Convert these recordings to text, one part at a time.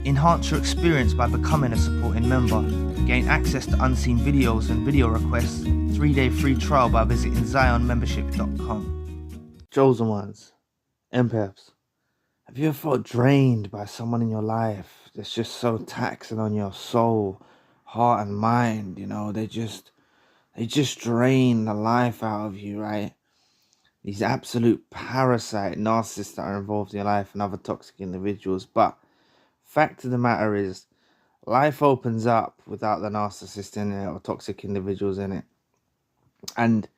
Enhance your experience by becoming a supporting member. Gain access to unseen videos and video requests. 3-day free trial by visiting zionmembership.com. Chosen ones, empaths, have you ever felt drained by someone in your life that's just so taxing on your soul, heart and mind? They just drain the life out of you, right? These absolute parasite narcissists that are involved in your life and other toxic individuals. But fact of the matter is, life opens up without the narcissist in it or toxic individuals in it. And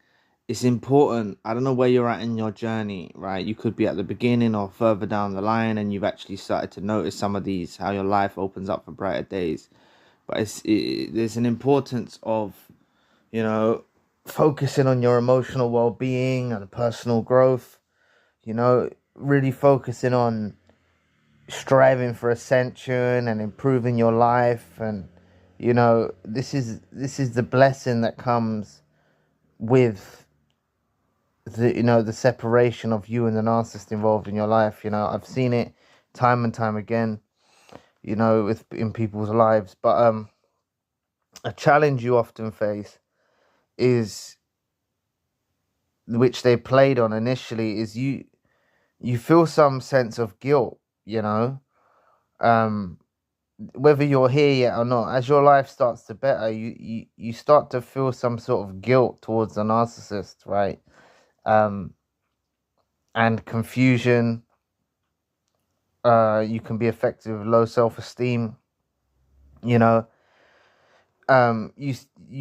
it's important. I don't know where you're at in your journey, right? You could be at the beginning or further down the line, and you've actually started to notice some of these, how your life opens up for brighter days. But there's an importance of, focusing on your emotional well-being and personal growth. Really focusing on striving for ascension and improving your life. And this is the blessing that comes with the separation of you and the narcissist involved in your life. I've seen it time and time again, in people's lives. But a challenge you often face is, which they played on initially, is you feel some sense of guilt, whether you're here yet or not. As your life starts to better, you start to feel some sort of guilt towards the narcissist, right? And confusion. You can be affected with low self-esteem. You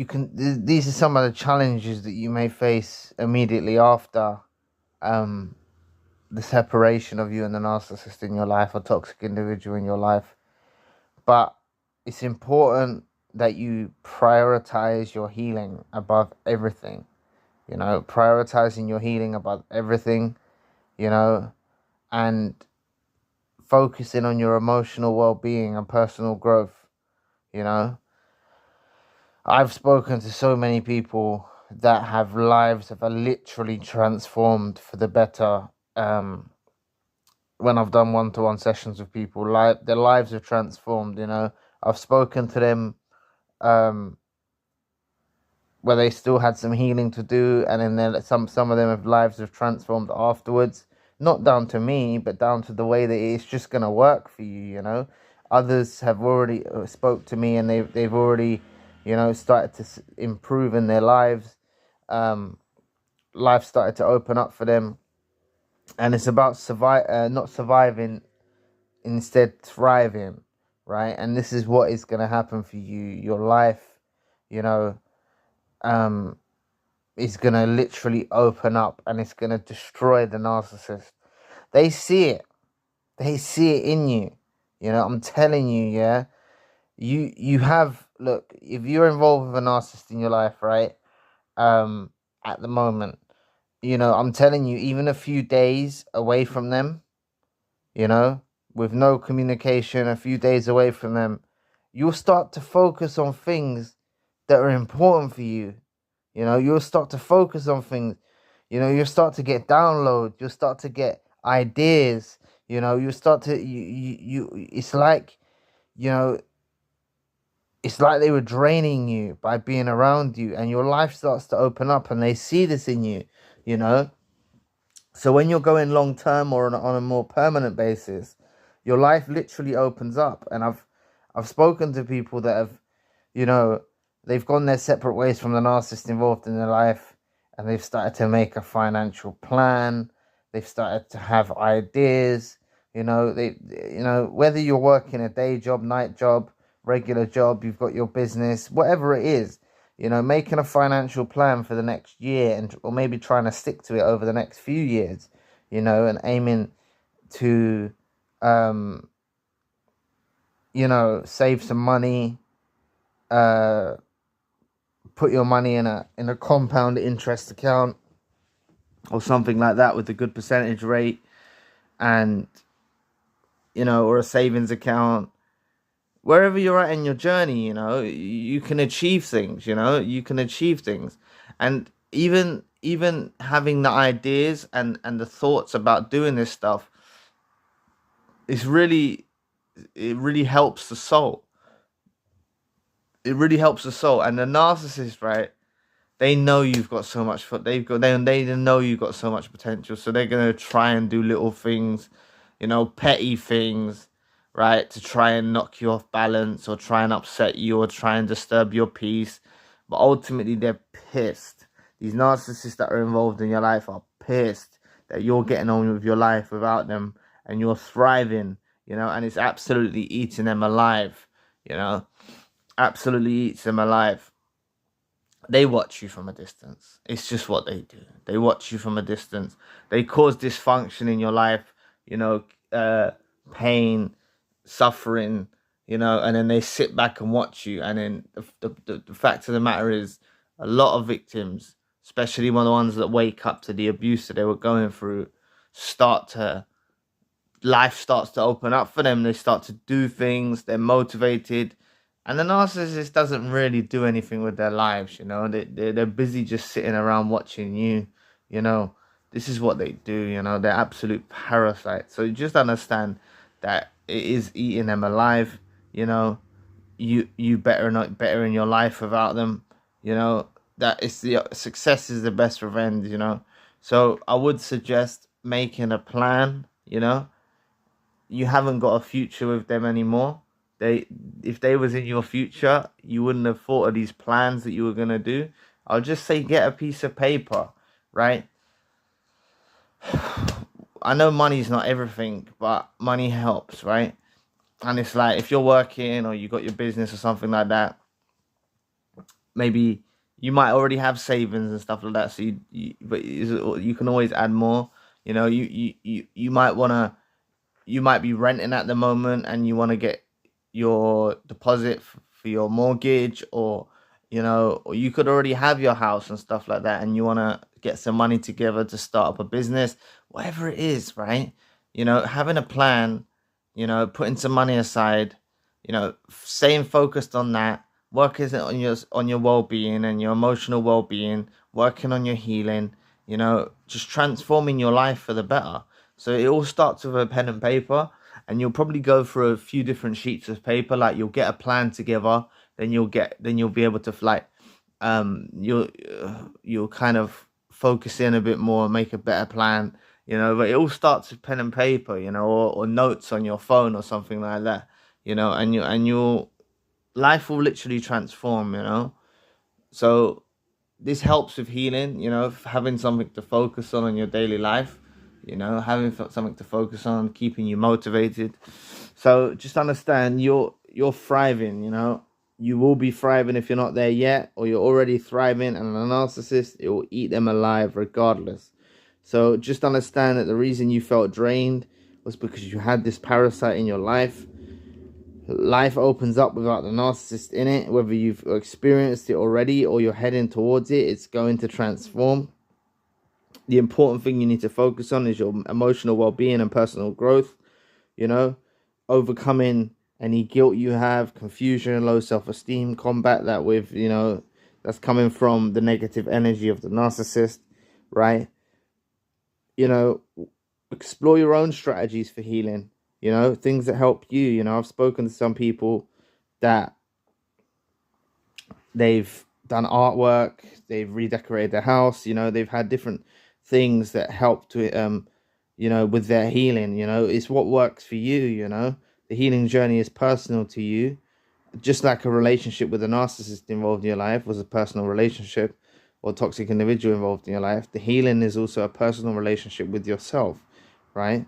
can. These are some of the challenges that you may face immediately after the separation of you and the narcissist in your life or toxic individual in your life. But it's important that you prioritize your healing above everything. Prioritizing your healing above everything, and focusing on your emotional well-being and personal growth. I've spoken to so many people that have lives that are literally transformed for the better. When I've done one-to-one sessions with people, their lives are transformed. I've spoken to them where they still had some healing to do, and then some of them have lives have transformed afterwards. Not down to me, but down to the way that it's just gonna work for you. Others have already spoke to me, and they've already, started to improve in their lives. Life started to open up for them, and it's about not surviving, instead thriving, right? And this is what is gonna happen for you. Your life, is gonna literally open up, and it's gonna destroy the narcissist. They see it in you. I'm telling you, yeah. You have, look, if you're involved with a narcissist in your life, right? At the moment, I'm telling you, even a few days away from them, with no communication, a few days away from them, you'll start to focus on things that are important for you. You'll start to focus on things. You'll start to get downloads. You'll start to get ideas. You'll start to it's like, it's like they were draining you by being around you, and your life starts to open up, and they see this in you. So when you're going long term or on a more permanent basis, your life literally opens up. And I've spoken to people that have, they've gone their separate ways from the narcissist involved in their life, and they've started to make a financial plan. They've started to have ideas. Whether you're working a day job, night job, regular job, you've got your business, whatever it is, making a financial plan for the next year, or maybe trying to stick to it over the next few years, and aiming to, save some money, put your money in a compound interest account or something like that with a good percentage rate, and or a savings account. Wherever you're at in your journey, you can achieve things. And even having the ideas and the thoughts about doing this stuff is really it really helps the soul. It really helps the soul. And the narcissist, right? They know you've got so much. They know you've got so much potential. So they're gonna try and do little things, petty things, right, to try and knock you off balance or try and upset you or try and disturb your peace. But ultimately, they're pissed. These narcissists that are involved in your life are pissed that you're getting on with your life without them and you're thriving, and it's absolutely eating them alive, absolutely eats them alive. They watch you from a distance. It's just what they do. They watch you from a distance. They cause dysfunction in your life, pain, suffering, and then they sit back and watch you. And then the fact of the matter is, a lot of victims, especially one of the ones that wake up to the abuse that they were going through, life starts to open up for them. They start to do things. They're motivated. And the narcissist doesn't really do anything with their lives, They're busy just sitting around watching you, This is what they do, They're absolute parasites. So you just understand that it is eating them alive, You better in your life without them, That is the success is the best revenge, So I would suggest making a plan, You haven't got a future with them anymore. If they was in your future, you wouldn't have thought of these plans that you were gonna do. I'll just say get a piece of paper, right? I know money's not everything, but money helps, right? And it's like if you're working or you got your business or something like that, maybe you might already have savings and stuff like that. So but you can always add more. You might be renting at the moment and you want to get your deposit for your mortgage, or or you could already have your house and stuff like that, and you want to get some money together to start up a business, whatever it is, right? Having a plan, putting some money aside, staying focused on that, working on your well-being and your emotional well-being, working on your healing, just transforming your life for the better. So it all starts with a pen and paper, and you'll probably go through a few different sheets of paper. Like you'll get a plan together, then you'll be able to you'll kind of focus in a bit more, make a better plan, But it all starts with pen and paper, or notes on your phone or something like that, and your life will literally transform, So this helps with healing, having something to focus on in your daily life, having something to focus on, keeping you motivated. So just understand you're thriving, You will be thriving if you're not there yet, or you're already thriving, and a narcissist, it will eat them alive regardless. So just understand that the reason you felt drained was because you had this parasite in your life. Life opens up without the narcissist in it. Whether you've experienced it already or you're heading towards it, it's going to transform. The important thing you need to focus on is your emotional well-being and personal growth, overcoming any guilt you have, confusion, low self-esteem. Combat that with, that's coming from the negative energy of the narcissist, right? Explore your own strategies for healing, things that help you. I've spoken to some people that they've done artwork, they've redecorated their house, they've had different things that help to with their healing. It's what works for you. The healing journey is personal to you, just like a relationship with a narcissist involved in your life was a personal relationship, or toxic individual involved in your life. The healing is also a personal relationship with yourself, right?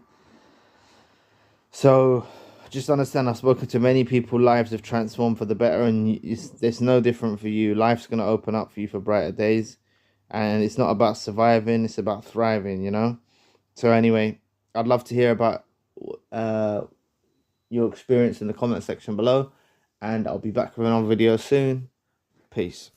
So just understand, I've spoken to many people, lives have transformed for the better, and it's no different for you. Life's going to open up for you for brighter days, and it's not about surviving, it's about thriving, So anyway, I'd love to hear about your experience in the comment section below, and I'll be back with another video soon. Peace.